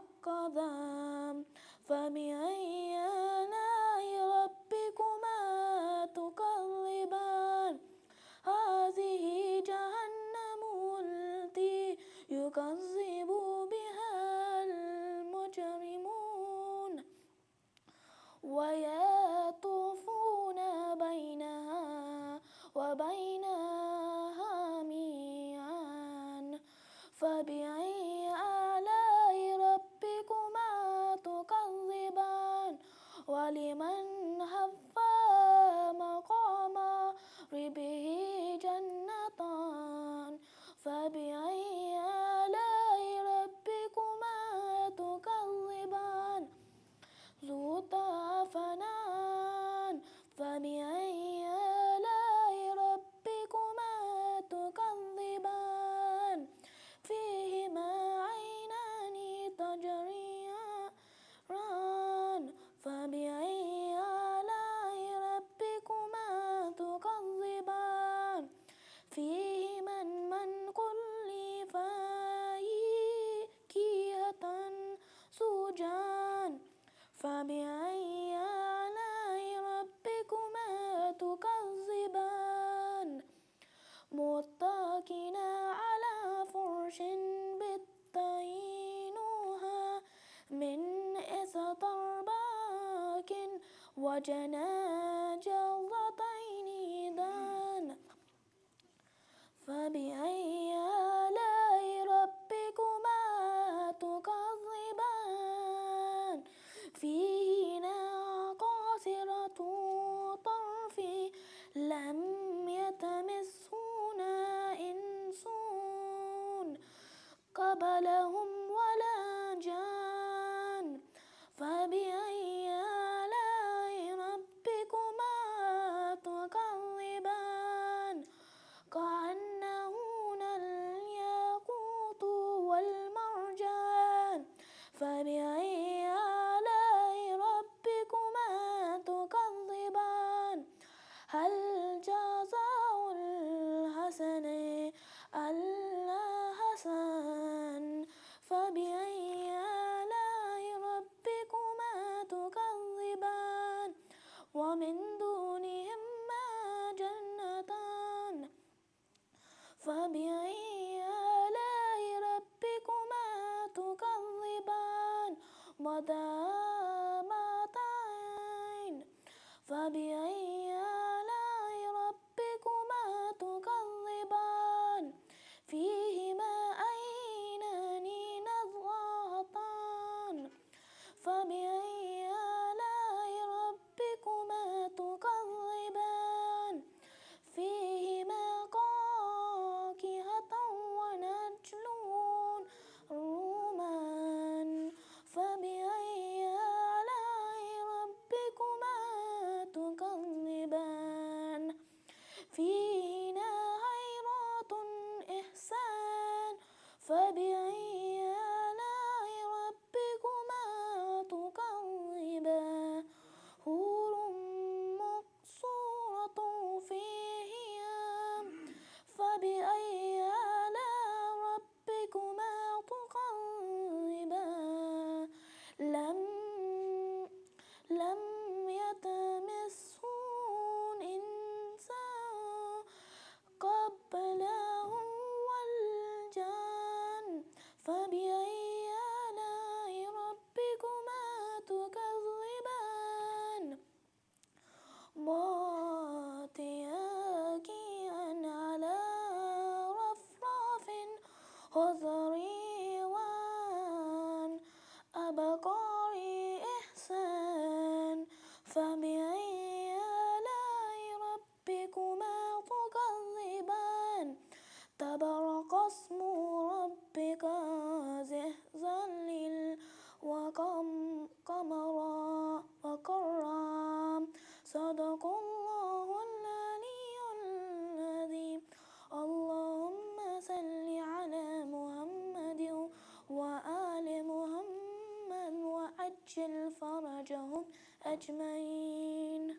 موقظا فبأي آلاء ربكما تكذبان هذه جهنم التي يكذب بها المجرمون ويطوفون بينها وبين حميان فبأي آلاء ربكما تكذبان ولمن خاف مقام ربه جنتان فبأي آلاء ربكما تكذبان ذو طرفان فبأي آلاء ربكما تكذبان فيهما عينان تجريان فبأي آلاء ربكما تكذبان فيهما من كل فاكهة زوجان فبأي آلاء ربكما تكذبان متكئين على فرش بطينها من استبرق وجنى جلتين دان فبأي آلاء ربكما تكذبان فيهن قاصرات الطرف لم يطمثهن إنس قبلهم ولا جان فبأي آلاء ربكما تكذبان كأنهن الياقوت والمرجان فبأي آلاء ربكما تكذبان هل جزاء الحسن إلا حسن فبأي آلاء ربكما تكذبان ومن دونهما جنتان فبأي آلاء ربكما تكذبان مدهامتان فبأي آلاء ربكما تكذبان فيهما عينان نضاختان فبأي آلاء ربكما تكذبان فيهما فاكهة ونخل رمان فبأي آلاء ربكما تكذبان فيهما خيرات حسان فبأي آلاء ربكما تكذبان حور مقصورة في خيام فبأي آلاء ربكما تكذبان لم يطمثهن إنس قبلهم والجان فبأي آلاء ربكما تكذبان متكئين على رفرف خضر وأبقار إحسان فبأي آلاء ربكما تكذبان تبارك اسم ربك ذي الجلال وقمرا وكرام صدق الله العلي العظيم اللهم صل على محمد وآل محمد وعجل فرجهم أجمعين.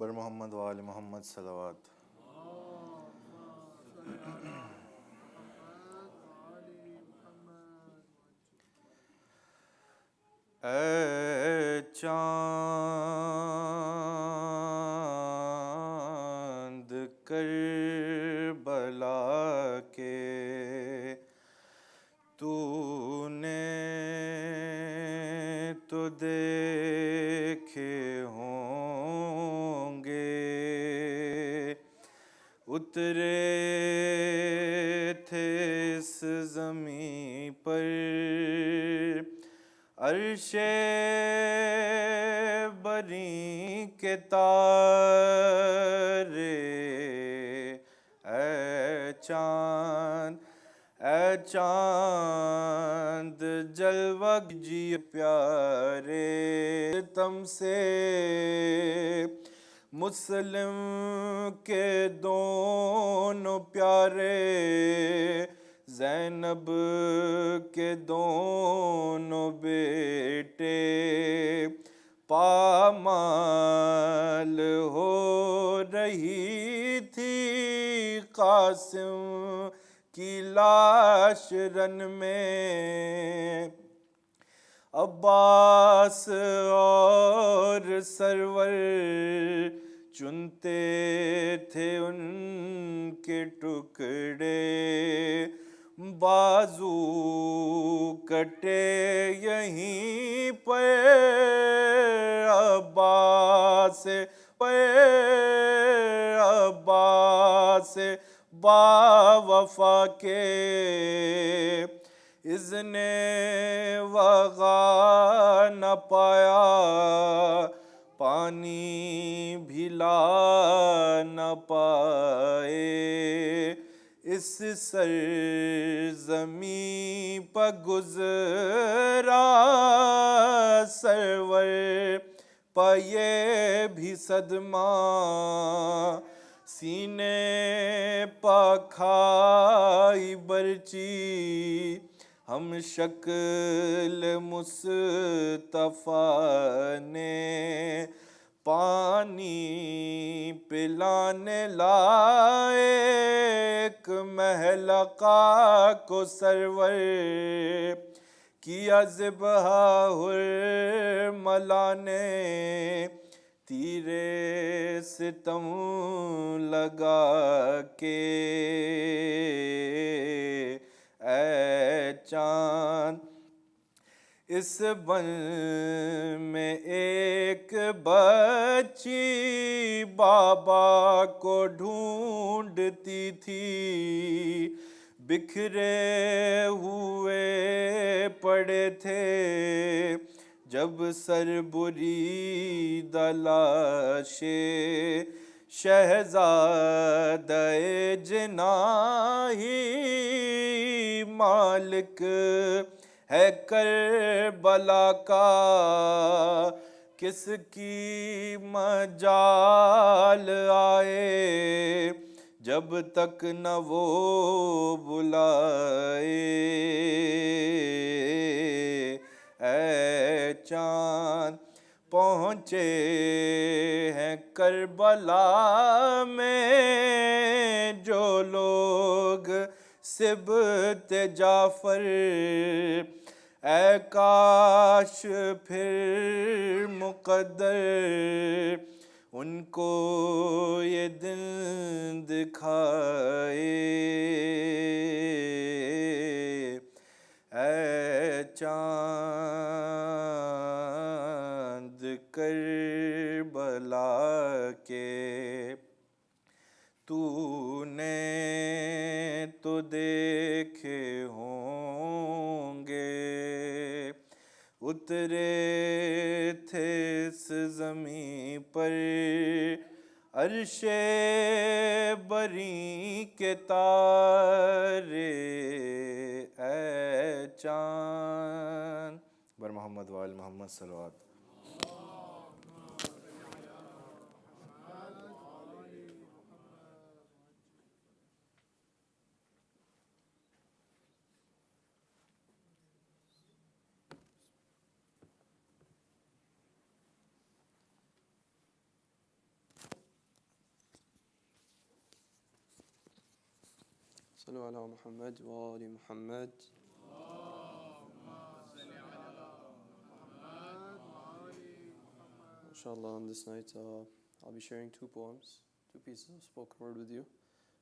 بر محمد وآل محمد صلوات. اے چاند کربلا کے تو نے تو دیکھے ہوں گے، اترے تھے اس زمیں پر عرش بری کے تارے. اے چاند اے چاند جلوہ جی پیارے، تم سے مسلم کے دونوں پیارے، زینب کے دونوں بیٹے پامال ہو رہی تھی قاسم کی لاش رن میں. عباس اور سرور چنتے تھے ان کے ٹکڑے، بازو کٹے یہیں پر عباس با وفا کے. اذن وغا نہ پایا، پانی بھی لا نہ پائے، اس سرزمیں پہ گزرا سرور پہ یہ بھی صدمہ، سینے پہ کھائی برچی ہم شکل مصطفیٰ نے، پانی پلانے لائے ایک محلقہ کو سرور، کیا ذبح حرملا نے تیرے ستم لگا کے. اے چاند اس بن میں ایک بچی بابا کو ڈھونڈتی تھی، بکھرے ہوئے پڑے تھے جب سر بریدہ لاشیں، شہزادہ جناحی مالک ہے کربلا کا، کس کی مجال آئے جب تک نہ وہ بلائے. اے چاند پہنچے ہیں کربلا میں جو لوگ سبط جعفر، اے کاش پھر مقدر ان کو یہ دن دکھائے. اے چاند کربلا کے تو نے تو دیکھے ہوں گے، اترے تھے اس زمیں پر عرش بری کے تارے. اے چاند بر محمد وآل محمد صلوات. صلوا على محمد وآل محمد. Inshallah, on this night, I'll be sharing two poems, two pieces of spoken word with you.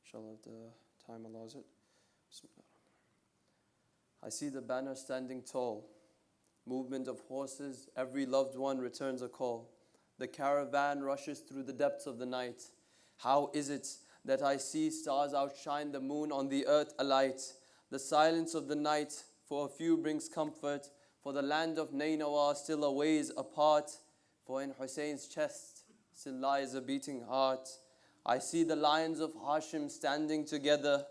Inshallah, if the time allows it. Bismillah. I see the banner standing tall, movement of horses, every loved one returns a call. The caravan rushes through the depths of the night. How is it that I see stars outshine the moon, on the earth alight? The silence of the night for a few brings comfort, for the land of Nainawa still a ways apart, for in Hussein's chest still lies a beating heart. I see the lions of Hashim standing together.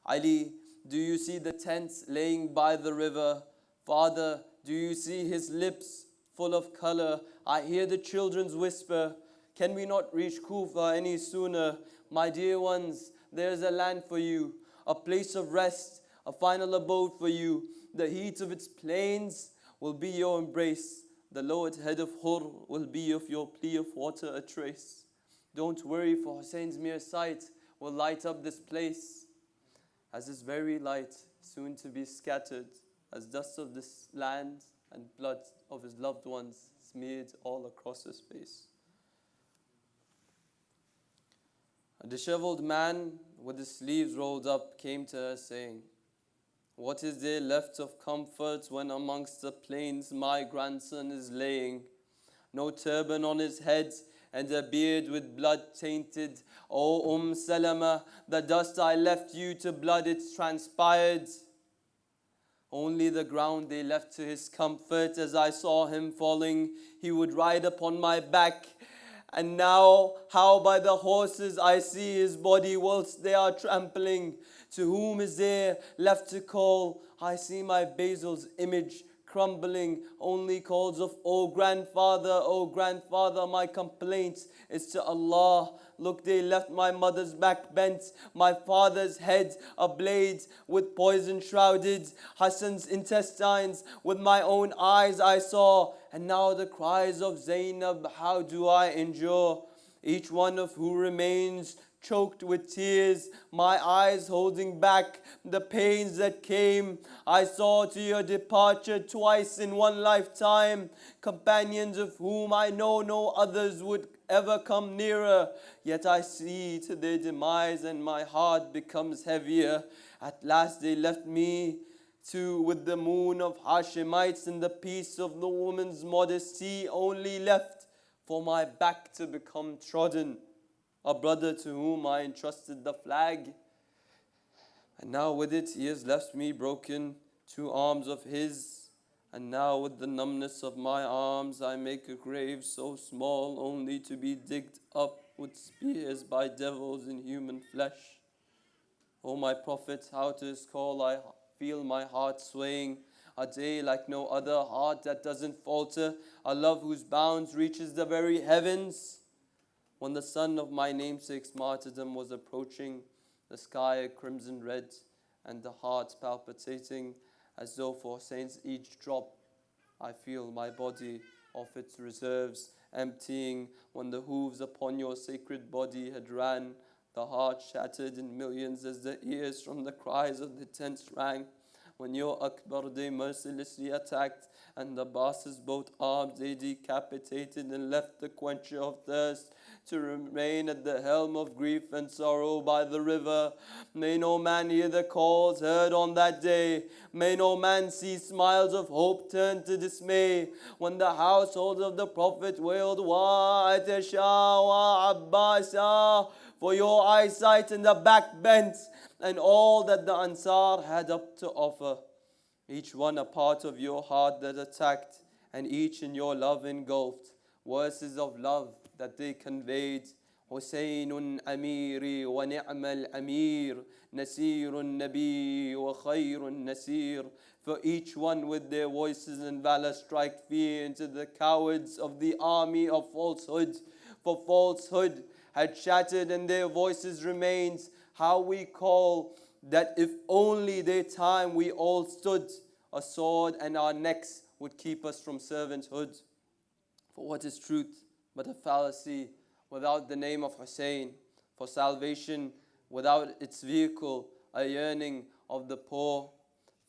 Ali, do you see the tents laying by the river? Father, do you see his lips full of color? I hear the children's whisper, can we not reach Kufa any sooner? My dear ones, there's a land for you, a place of rest, a final abode for you. The heat of its plains will be your embrace. The lowered head of Hur will be of your plea of water a trace. Don't worry, for Hussein's mere sight will light up this place, as this very light soon to be scattered, as dust of this land and blood of his loved ones smeared all across his face. A disheveled man with his sleeves rolled up came to her saying, what is there left of comfort when amongst the plains my grandson is laying? No turban on his head and a beard with blood tainted. O Salama, the dust I left you to blood it's transpired. Only the ground they left to his comfort. As I saw him falling, he would ride upon my back. And now, how by the horses I see his body whilst they are trampling. To whom is there left to call? I see my Basil's image crumbling. Only calls of, oh grandfather, my complaint is to Allah. Look, they left my mother's back bent, my father's head ablaze, with poison shrouded. Hassan's intestines with my own eyes I saw. And now the cries of Zainab, how do I endure? Each one of who remains choked with tears, my eyes holding back the pains that came. I saw to your departure twice in one lifetime, companions of whom I know no others would ever come nearer. Yet I see to their demise and my heart becomes heavier. At last they left me too with the moon of Hashemites, and the peace of the woman's modesty only left for my back to become trodden. A brother to whom I entrusted the flag, and now with it he has left me broken. 2 arms of his, and now with the numbness of my arms I make a grave so small, only to be digged up with spears by devils in human flesh. O my Prophet, how to his call I feel my heart swaying. A day like no other, heart that doesn't falter, a love whose bounds reaches the very heavens. When the sun of my namesake's martyrdom was approaching, the sky a crimson red, and the heart palpitating, as though for saints each drop, I feel my body of its reserves emptying. When the hooves upon your sacred body had ran, the heart shattered in millions as the ears from the cries of the tents rang. When your Akbar they mercilessly attacked, and the Abbas's both arms they decapitated, and left the quencher of thirst to remain at the helm of grief and sorrow by the river. May no man hear the calls heard on that day. May no man see smiles of hope turn to dismay. When the household of the Prophet wailed, Wa Atisha wa Abbasa, for your eyesight and the back bent, and all that the Ansar had up to offer. Each one a part of your heart that attacked, and each in your love engulfed. Verses of love that they conveyed. Husaynun amiri wa ni'mal amir, nasirun nabi wa khayrun nasir. For each one with their voices and valor strike fear into the cowards of the army of falsehood. For falsehood had shattered and their voices remained. How we call that if only their time we all stood, a sword and our necks would keep us from servanthood. For what is truth but a fallacy without the name of Hussein? For salvation without its vehicle, a yearning of the poor.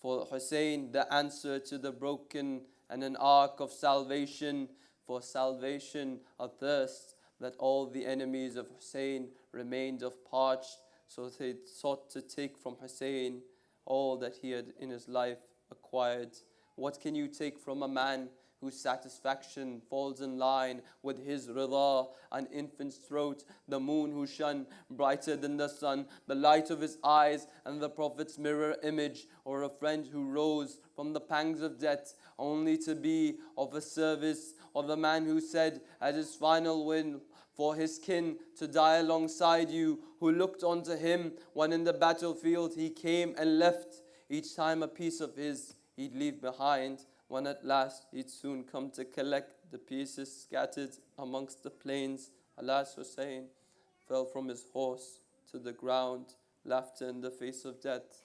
For Hussein, the answer to the broken, and an ark of salvation. For salvation, a thirst that all the enemies of Hussein remained of parched. So they sought to take from Hussein all that he had in his life acquired. What can you take from a man whose satisfaction falls in line with his rida, an infant's throat, the moon who shone brighter than the sun, the light of his eyes and the Prophet's mirror image, or a friend who rose from the pangs of death only to be of a service, or the man who said at his final will for his kin to die alongside you, who looked onto him when in the battlefield he came and left, each time a piece of his he'd leave behind, when at last he'd soon come to collect the pieces scattered amongst the plains. Alas, Hussein fell from his horse to the ground, laughter in the face of death,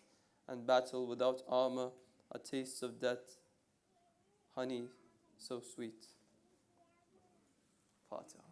and battle without armor, a taste of death, honey so sweet. Fatiha.